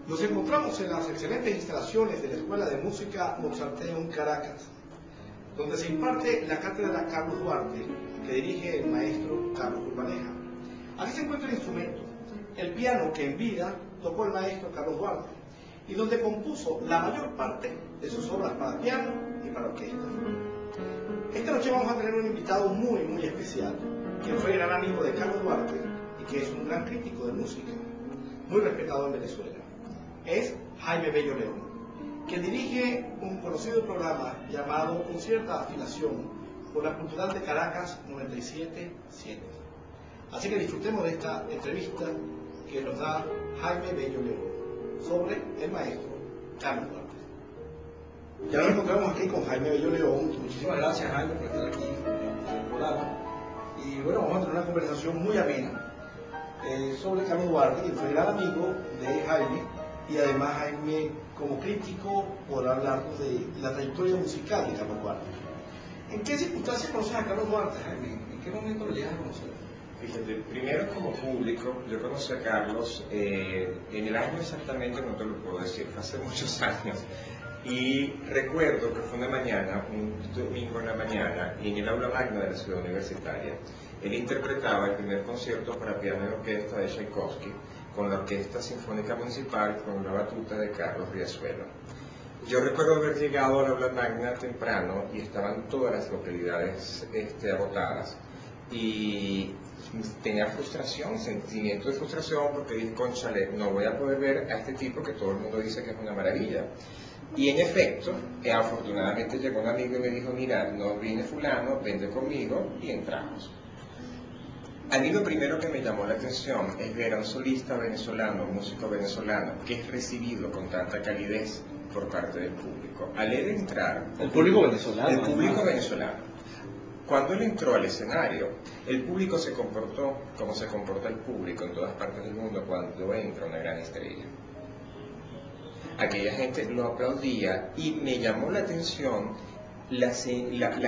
Nos encontramos en las excelentes instalaciones de la Escuela de Música Mozarteum Caracas, donde se imparte la cátedra Carlos Duarte, que dirige el maestro Carlos Urbaneja. Aquí se encuentra el instrumento, el piano que en vida tocó el maestro Carlos Duarte, y donde compuso la mayor parte de sus obras para piano y para orquesta. Esta noche vamos a tener un invitado muy especial, quien fue gran amigo de Carlos Duarte y que es un gran crítico de música, muy respetado en Venezuela. Es Jaime Bello León, quien dirige un conocido programa llamado Con cierta afinación por la Cultural de Caracas 97.7. Así que disfrutemos de esta entrevista que nos da Jaime Bello León sobre el maestro Carlos Duarte. Ya nos encontramos aquí con Jaime Bello León. Muchísimas gracias, Jaime, por estar aquí en el programa. Y bueno, vamos a tener una conversación muy amena sobre Carlos Duarte, que fue gran amigo de Jaime, y además Jaime, como crítico, podrá hablarnos de la trayectoria musical de Carlos Duarte. ¿En qué circunstancias conoces a Carlos Duarte, Jaime? ¿En qué momento lo llegas a conocer? Fíjate, primero como público, yo conocí a Carlos en el año exactamente, no te lo puedo decir, fue hace muchos años, y recuerdo que fue una mañana, un domingo en la mañana, y en el aula magna de la ciudad universitaria, él interpretaba el primer concierto para piano y orquesta de Tchaikovsky, con la Orquesta Sinfónica Municipal, con la batuta de Carlos Riazuelo. Yo recuerdo haber llegado al aula magna temprano y estaban todas las localidades agotadas, y tenía frustración, sentimiento de frustración, porque dije, cónchale, no voy a poder ver a este tipo que todo el mundo dice que es una maravilla. Y en efecto, afortunadamente llegó un amigo y me dijo, mira, no viene fulano, vente conmigo, y entramos. A mí lo primero que me llamó la atención es ver a un solista venezolano, un músico venezolano, que es recibido con tanta calidez por parte del público. Al él entrar... El público venezolano. El público venezolano. Cuando él entró al escenario, el público se comportó como se comporta el público en todas partes del mundo cuando entra una gran estrella. Aquella gente lo aplaudía y me llamó la atención la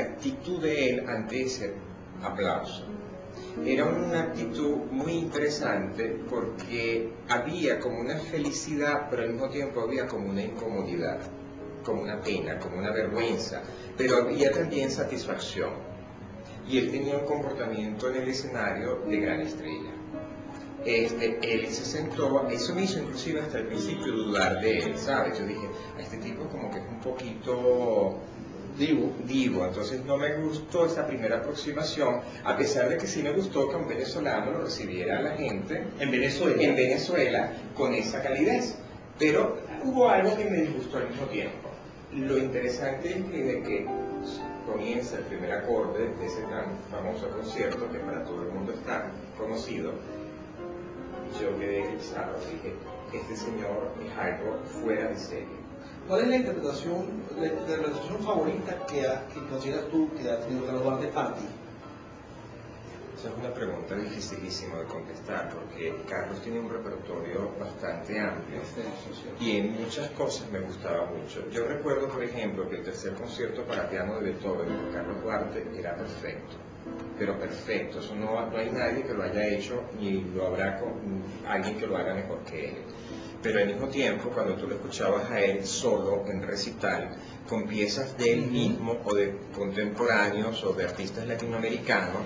actitud de él ante ese aplauso. Era una actitud muy interesante porque había como una felicidad, pero al mismo tiempo había como una incomodidad, como una pena, como una vergüenza, pero había también satisfacción. Y él tenía un comportamiento en el escenario de gran estrella. Él se sentó, eso me hizo inclusive hasta el principio dudar de él, ¿sabes? Yo dije, a este tipo como que es un poquito divo, entonces no me gustó esa primera aproximación, a pesar de que sí me gustó que un venezolano lo recibiera a la gente en Venezuela con esa calidez, pero hubo algo que me disgustó al mismo tiempo. Lo interesante es que de que comienza el primer acorde de ese tan famoso concierto que para todo el mundo está conocido, yo quedé eclipsado, dije, este señor es algo fuera de serie. ¿Cuál es la interpretación favorita que consideras tú que ha tenido Carlos Duarte para ti? Esa es una pregunta dificilísima de contestar, porque Carlos tiene un repertorio bastante amplio y en muchas cosas me gustaba mucho. Yo recuerdo, por ejemplo, que el tercer concierto para piano de Beethoven por Carlos Duarte era perfecto, pero perfecto. Eso no hay nadie que lo haya hecho, ni lo habrá alguien que lo haga mejor que él. Pero al mismo tiempo, cuando tú lo escuchabas a él solo en recital, con piezas de él mismo o de contemporáneos o de artistas latinoamericanos,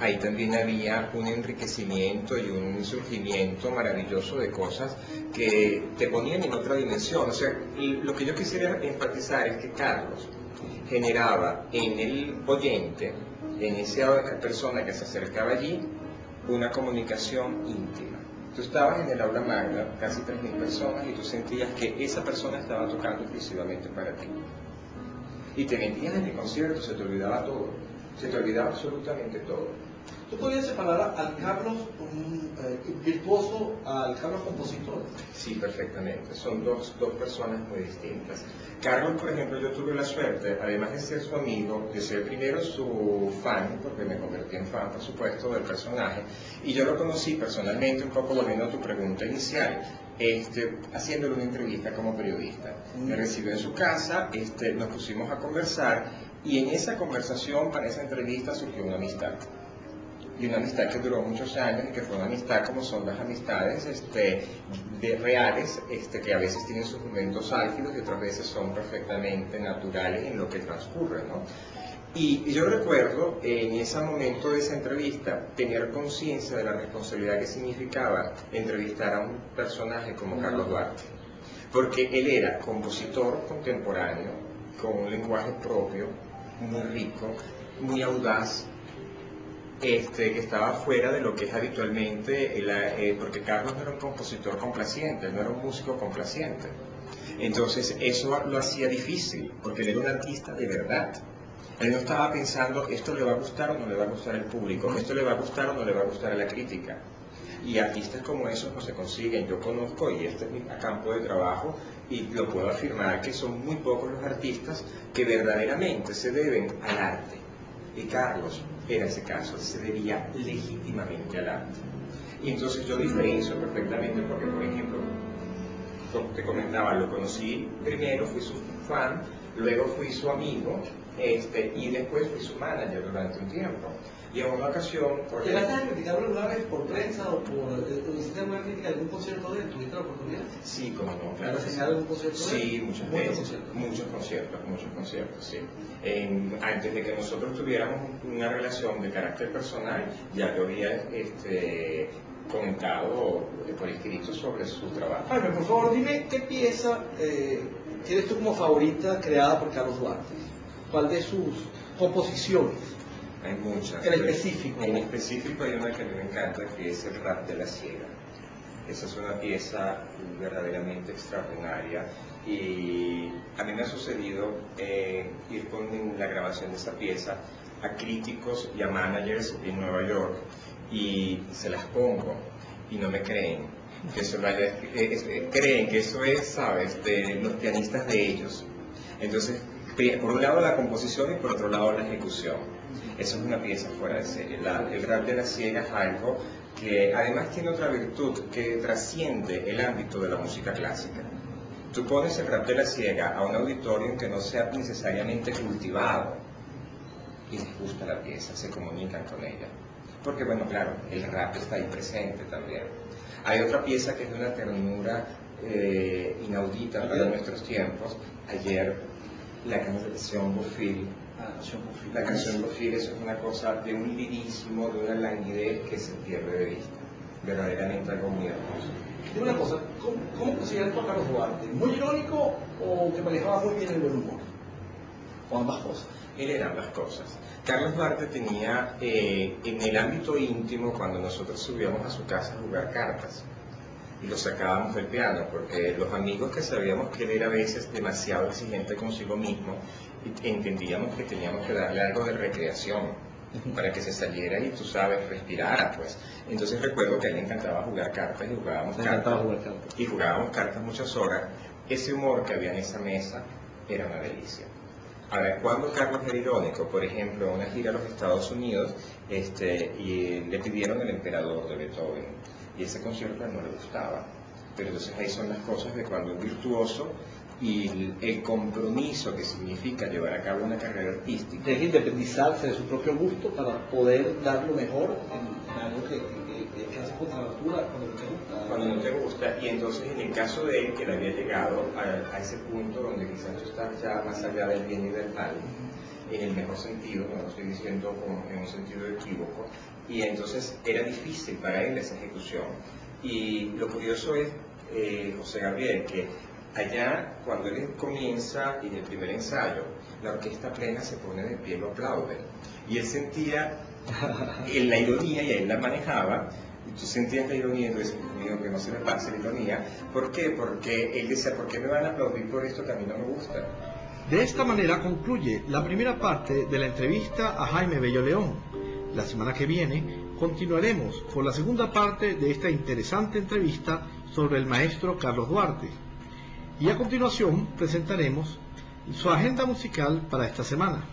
ahí también había un enriquecimiento y un surgimiento maravilloso de cosas que te ponían en otra dimensión. O sea, lo que yo quisiera enfatizar es que Carlos generaba en el oyente, en esa persona que se acercaba allí, una comunicación íntima. Tú estabas en el aula magna, casi 3.000 personas, y tú sentías que esa persona estaba tocando exclusivamente para ti. Y te metías en el concierto, se te olvidaba todo, se te olvidaba absolutamente todo. ¿Tú podrías separar al Carlos virtuoso al Carlos compositor? Sí, perfectamente. Son dos personas muy distintas. Carlos, por ejemplo, yo tuve la suerte, además de ser su amigo, de ser primero su fan, porque me convertí en fan, por supuesto, del personaje, y yo lo conocí personalmente, un poco volviendo a tu pregunta inicial, haciéndole una entrevista como periodista. Me recibió en su casa, nos pusimos a conversar, y en esa conversación, para esa entrevista, surgió una amistad. y una amistad que duró muchos años y que fue una amistad como son las amistades reales, que a veces tienen sus momentos álgidos y otras veces son perfectamente naturales en lo que transcurre, ¿no? Y yo recuerdo en ese momento de esa entrevista tener conciencia de la responsabilidad que significaba entrevistar a un personaje como Carlos Duarte, porque él era compositor contemporáneo, con un lenguaje propio, muy rico, muy audaz, que estaba fuera de lo que es habitualmente, porque Carlos no era un compositor complaciente, no era un músico complaciente. Entonces eso lo hacía difícil, porque él era un artista de verdad. Él no estaba pensando, esto le va a gustar o no le va a gustar al público, esto le va a gustar o no le va a gustar a la crítica. Y artistas como esos no se consiguen. Yo conozco, y este es mi campo de trabajo, y lo puedo afirmar, que son muy pocos los artistas que verdaderamente se deben al arte. Y Carlos era ese caso, se debía legítimamente al arte. Y entonces yo diferencio perfectamente porque, por ejemplo, como te comentaba, lo conocí primero, fui su fan, luego fui su amigo, y después fui su manager durante un tiempo. Y en una ocasión... ¿Llegaste a criticar alguna vez por prensa o hiciste alguna crítica a algún concierto de él? ¿Tuviste la oportunidad? Sí, como no, claro. ¿Has algún concierto de él? Sí, muchas veces. Muchos conciertos, sí. Antes de que nosotros tuviéramos una relación de carácter personal, ya yo había comentado por escrito sobre su trabajo. Jaime, por favor, dime qué pieza tienes tú como favorita creada por Carlos Duarte. ¿Cuál de sus composiciones? Hay muchas. En específico. En específico hay una que a mí me encanta, que es el Rap de la Ciega. Esa es una pieza verdaderamente extraordinaria y a mí me ha sucedido ir con la grabación de esa pieza a críticos y a managers en Nueva York y se las pongo y no me creen que eso creen que eso es, ¿sabes?, de los pianistas de ellos. Entonces, por un lado la composición y por otro lado la ejecución. Eso es una pieza fuera de serie. El Rap de la Ciega es algo que además tiene otra virtud que trasciende el ámbito de la música clásica. Tú pones el Rap de la Ciega a un auditorio que no sea necesariamente cultivado y les gusta la pieza, se comunican con ella. Porque bueno, claro, el rap está ahí presente también. Hay otra pieza que es de una ternura inaudita para nuestros tiempos. Ayer, la canción Bofil. La canción Bofil, eso es una cosa de un lirismo, de una languidez que se pierde de vista. Verdaderamente algo muy hermoso. Dime una cosa, ¿cómo consideras tú a Carlos Duarte? ¿Muy irónico o que manejaba muy bien el buen humor? ¿O ambas cosas? Él era ambas cosas. Carlos Duarte tenía, en el ámbito íntimo, cuando nosotros subíamos a su casa a jugar cartas, y lo sacábamos del piano, porque los amigos que sabíamos que él era a veces demasiado exigente consigo mismo, entendíamos que teníamos que darle algo de recreación, para que se saliera y, tú sabes, respirara, pues. Entonces recuerdo que a él le encantaba jugar cartas y jugábamos cartas muchas horas. Ese humor que había en esa mesa era una delicia. Ahora, cuando Carlos era irónico, por ejemplo, en una gira a los Estados Unidos, y le pidieron El Emperador de Beethoven, y ese concierto no le gustaba. Pero entonces ahí son las cosas de cuando un virtuoso y el compromiso que significa llevar a cabo una carrera artística. Deja independizarse de su propio gusto para poder dar lo mejor en algo que hace contranatura cuando no te gusta. Cuando no te gusta, y entonces en el caso de él, que le había llegado a ese punto donde quizás tú estás ya más allá del bien y del mal, en el mejor sentido, no lo estoy diciendo en un sentido equívoco, y entonces era difícil para él esa ejecución. Y lo curioso es, José Gabriel, que allá, cuando él comienza en el primer ensayo, la orquesta plena se pone de pie, lo aplaude. Y él sentía la ironía, y él la manejaba, y tú sentías la ironía, y tú decías, mío, que no se me pase la ironía. ¿Por qué? Porque él decía, ¿por qué me van a aplaudir por esto que a mí no me gusta? De esta manera concluye la primera parte de la entrevista a Jaime Bello León. La semana que viene continuaremos con la segunda parte de esta interesante entrevista sobre el maestro Carlos Duarte. Y a continuación presentaremos su agenda musical para esta semana.